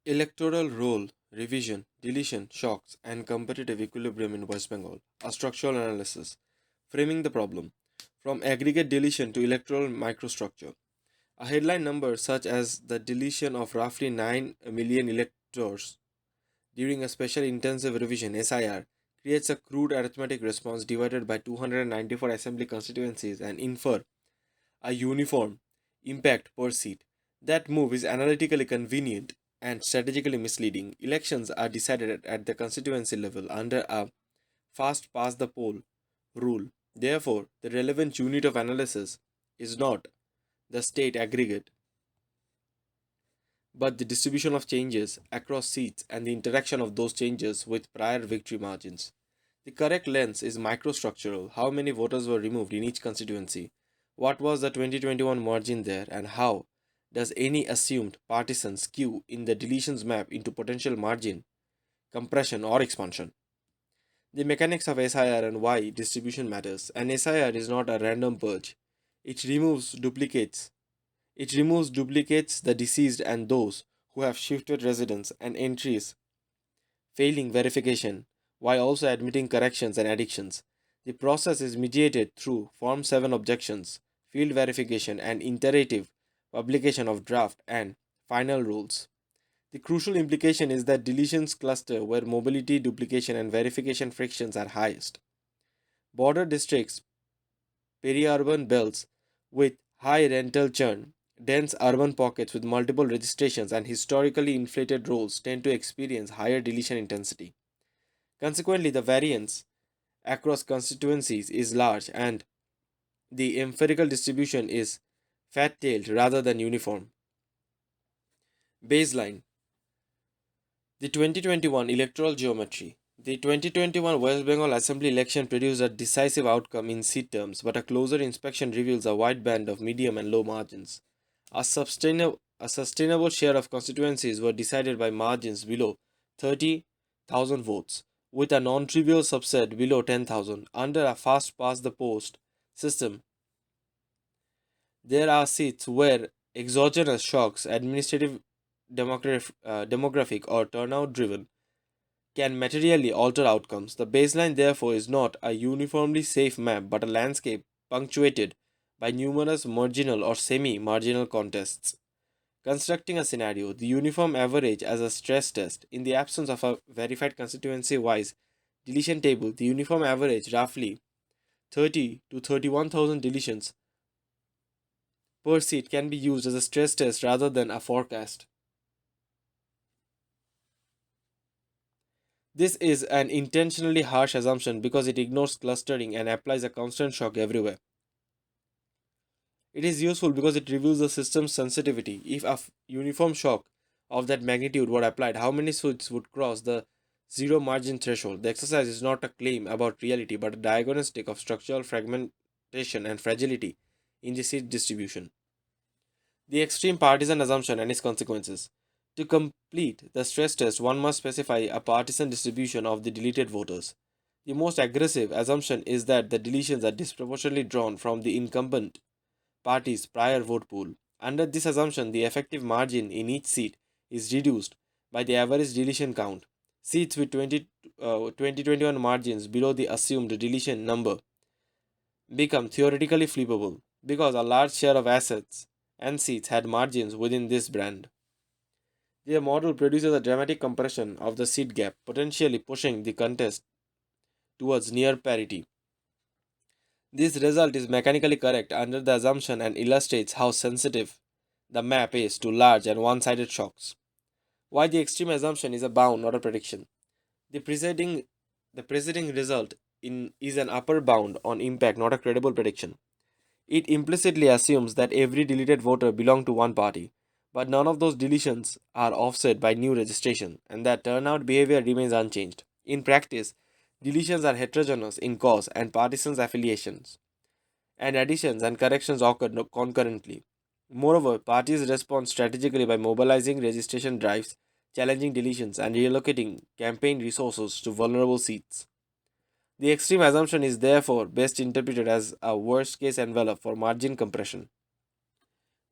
Electoral roll, revision, deletion, shocks, and competitive equilibrium in West Bengal. A structural analysis. Framing the problem. From aggregate deletion to electoral microstructure. A headline number such as the deletion of roughly 9 million electors during a special intensive revision SIR creates a crude arithmetic response divided by 294 assembly constituencies and infer a uniform impact per seat. That move is analytically convenient and strategically misleading. Elections are decided at the constituency level under a fast pass the poll rule. Therefore, the relevant unit of analysis is not the state aggregate, but the distribution of changes across seats and the interaction of those changes with prior victory margins. The correct lens is microstructural. How many voters were removed in each constituency? What was the 2021 margin there, and how does any assumed partisan skew in the deletions map into potential margin, compression, or expansion? The mechanics of SIR and why distribution matters. An SIR is not a random purge. It removes duplicates. It removes duplicates, the deceased, and those who have shifted residence and entries failing verification, while also admitting corrections and additions. The process is mediated through Form 7 objections, field verification, and iterative publication of draft and final rules. The crucial implication is that deletions cluster where mobility, duplication, and verification frictions are highest. Border districts, peri-urban belts with high rental churn, dense urban pockets with multiple registrations, and historically inflated rolls tend to experience higher deletion intensity. Consequently, the variance across constituencies is large and the empirical distribution is fat tailed rather than uniform. Baseline. The 2021 electoral geometry. The 2021 West Bengal Assembly election produced a decisive outcome in seat terms, but a closer inspection reveals a wide band of medium and low margins. A sustainable share of constituencies were decided by margins below 30,000 votes, with a non trivial subset below 10,000. Under a fast pass the post system, there are seats where exogenous shocks, administrative, demographic, or turnout driven, can materially alter outcomes. The baseline, therefore, is not a uniformly safe map but a landscape punctuated by numerous marginal or semi marginal contests. Constructing a scenario, the uniform average as a stress test. In the absence of a verified constituency wise deletion table, the uniform average, roughly 30 to 31,000 deletions per seat, can be used as a stress test rather than a forecast. This is an intentionally harsh assumption because it ignores clustering and applies a constant shock everywhere. It is useful because it reveals the system's sensitivity. If a uniform shock of that magnitude were applied, how many suits would cross the zero margin threshold? The exercise is not a claim about reality but a diagnostic of structural fragmentation and fragility in the seat distribution. The extreme partisan assumption and its consequences. To complete the stress test, one must specify a partisan distribution of the deleted voters. The most aggressive assumption is that the deletions are disproportionately drawn from the incumbent party's prior vote pool. Under this assumption, the effective margin in each seat is reduced by the average deletion count. Seats with 2021 margins below the assumed deletion number become theoretically flippable because a large share of assets and seats had margins within this band. The model produces a dramatic compression of the seat gap, potentially pushing the contest towards near parity. This result is mechanically correct under the assumption and illustrates how sensitive the map is to large and one sided shocks. Why the extreme assumption is a bound, not a prediction. The preceding, the preceding result is an upper bound on impact, not a credible prediction. It implicitly assumes that every deleted voter belongs to one party, but none of those deletions are offset by new registration, and that turnout behavior remains unchanged. In practice, deletions are heterogeneous in cause and partisan affiliations, and additions and corrections occur concurrently. Moreover, parties respond strategically by mobilizing registration drives, challenging deletions, and relocating campaign resources to vulnerable seats. The extreme assumption is therefore best interpreted as a worst case envelope for margin compression.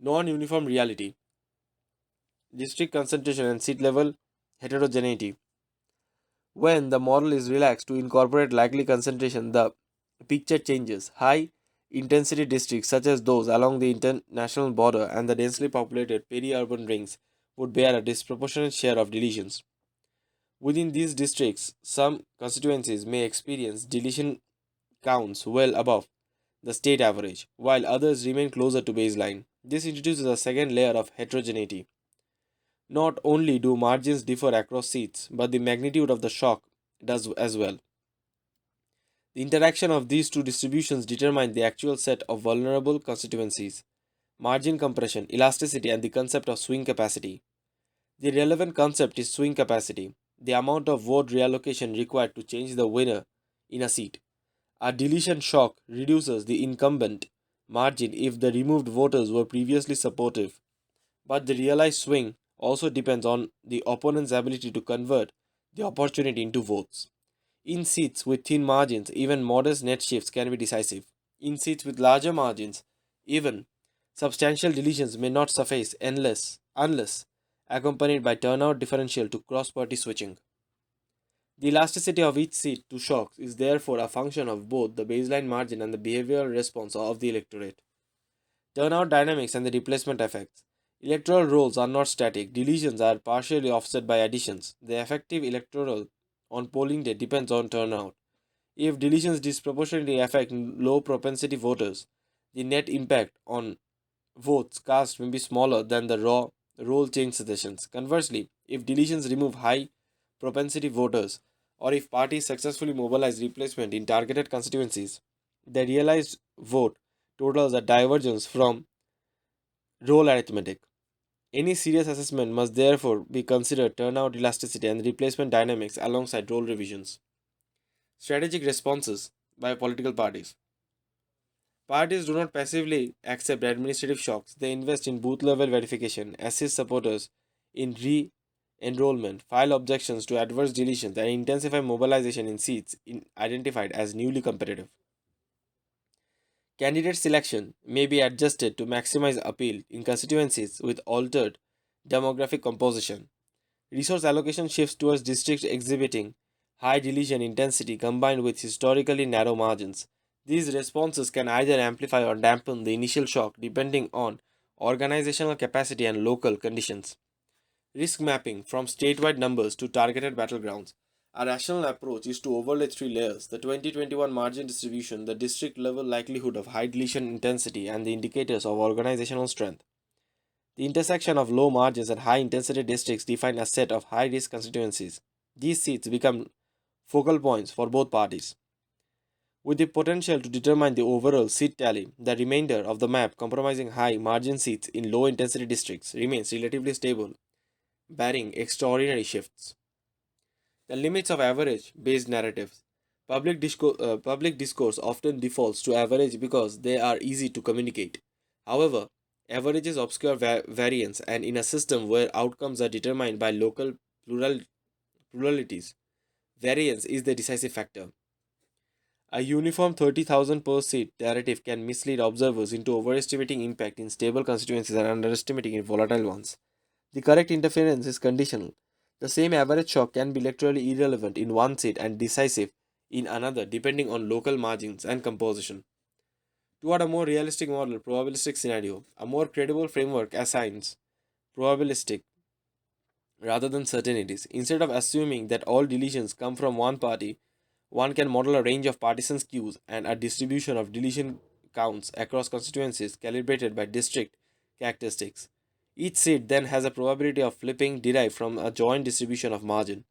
Non uniform reality. district concentration and seat level heterogeneity. When the model is relaxed to incorporate likely concentration, the picture changes. High intensity districts, such as those along the international border and the densely populated peri-urban rings, would bear a disproportionate share of deletions. Within these districts, some constituencies may experience deletion counts well above the state average, while others remain closer to baseline. This introduces a second layer of heterogeneity. Not only do margins differ across seats, but the magnitude of the shock does as well. The interaction of these two distributions determine the actual set of vulnerable constituencies. Margin compression, elasticity, and the concept of swing capacity. The relevant concept is swing capacity, the amount of vote reallocation required to change the winner in a seat. A deletion shock reduces the incumbent margin if the removed voters were previously supportive, but the realized swing also depends on the opponent's ability to convert the opportunity into votes. In seats with thin margins, even modest net shifts can be decisive. In seats with larger margins, even substantial deletions may not suffice unless accompanied by turnout differential to cross party switching. The elasticity of each seat to shocks is therefore a function of both the baseline margin and the behavioral response of the electorate. Turnout dynamics and the replacement effects. Electoral rolls are not static, deletions are partially offset by additions. The effective electoral on polling day depends on turnout. If deletions disproportionately affect low propensity voters, the net impact on votes cast may be smaller than the raw roll change suggestions. Conversely, if deletions remove high propensity voters, or if parties successfully mobilize replacement in targeted constituencies, the realized vote totals a divergence from roll arithmetic. Any serious assessment must therefore be considered turnout elasticity and replacement dynamics alongside roll revisions. Strategic responses by political parties. Parties do not passively accept administrative shocks. They invest in booth level verification, assist supporters in re enrollment, file objections to adverse deletions, and intensify mobilization in seats identified as newly competitive. Candidate selection may be adjusted to maximize appeal in constituencies with altered demographic composition. Resource allocation shifts towards districts exhibiting high deletion intensity combined with historically narrow margins. These responses can either amplify or dampen the initial shock depending on organizational capacity and local conditions. Risk mapping from statewide numbers to targeted battlegrounds. A rational approach is to overlay three layers: the 2021 margin distribution, the district level likelihood of high deletion intensity, and the indicators of organizational strength. The intersection of low margins and high intensity districts define a set of high risk constituencies. These seats become focal points for both parties. With the potential to determine the overall seat tally, the remainder of the map comprising high margin seats in low intensity districts remains relatively stable, barring extraordinary shifts. The limits of average based narratives. Public discourse often defaults to average because they are easy to communicate. However, averages obscure variance, and in a system where outcomes are determined by local plural- pluralities, variance is the decisive factor. A uniform 30,000 per seat narrative can mislead observers into overestimating impact in stable constituencies and underestimating in volatile ones. The correct interference is conditional. The same average shock can be electorally irrelevant in one seat and decisive in another depending on local margins and composition. Toward a more realistic model, probabilistic scenario, a more credible framework assigns probabilistic rather than certainties. Instead of assuming that all deletions come from one party, one can model a range of partisan skews and a distribution of deletion counts across constituencies calibrated by district characteristics. Each seat then has a probability of flipping derived from a joint distribution of margin,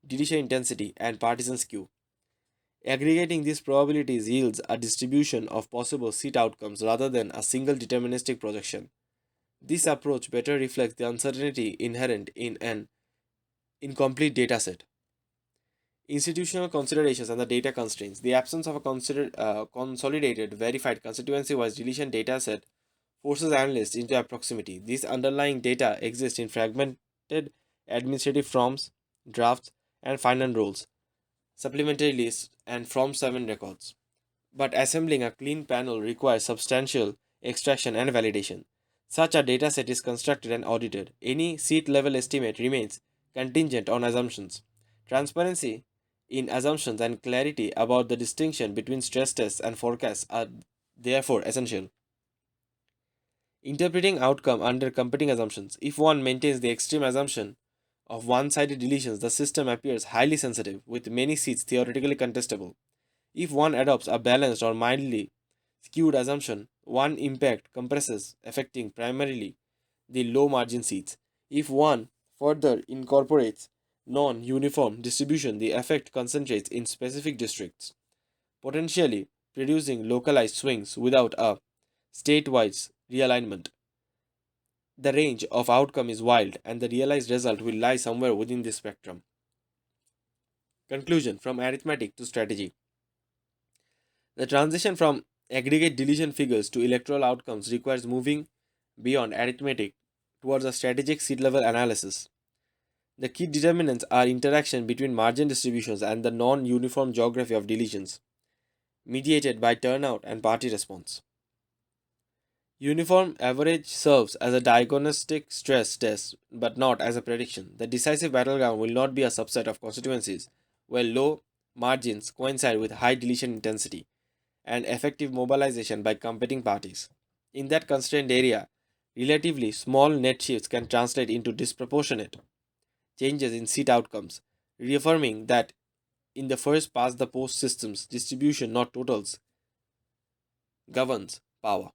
deletion intensity, and partisan skew. Aggregating these probabilities yields a distribution of possible seat outcomes rather than a single deterministic projection. This approach better reflects the uncertainty inherent in an incomplete dataset. Institutional considerations and the data constraints. The absence of a consolidated, verified constituency wise deletion dataset forces analysts into approximity. These underlying data exist in fragmented administrative forms, drafts, and final rules, supplementary lists, and Form 7 records. But assembling a clean panel requires substantial extraction and validation. Such a dataset is constructed and audited. Any seat level estimate remains contingent on assumptions. Transparency in assumptions and clarity about the distinction between stress tests and forecasts are therefore essential. Interpreting outcome under competing assumptions. If one maintains the extreme assumption of one sided deletions, the system appears highly sensitive, with many seats theoretically contestable. If one adopts a balanced or mildly skewed assumption, one impact compresses, affecting primarily the low margin seats. If one further incorporates non uniform distribution, the effect concentrates in specific districts, potentially producing localized swings without a statewide realignment. The range of outcome is wild, and the realized result will lie somewhere within this spectrum. Conclusion. From arithmetic to strategy. The transition from aggregate deletion figures to electoral outcomes requires moving beyond arithmetic towards a strategic seat level analysis. The key determinants are interaction between margin distributions and the non uniform geography of deletions, mediated by turnout and party response. Uniform average serves as a diagnostic stress test but not as a prediction. The decisive battleground will not be a subset of constituencies where low margins coincide with high deletion intensity and effective mobilization by competing parties. In that constrained area, relatively small net shifts can translate into disproportionate changes in seat outcomes, reaffirming that in the first past the post systems, distribution, not totals, governs power.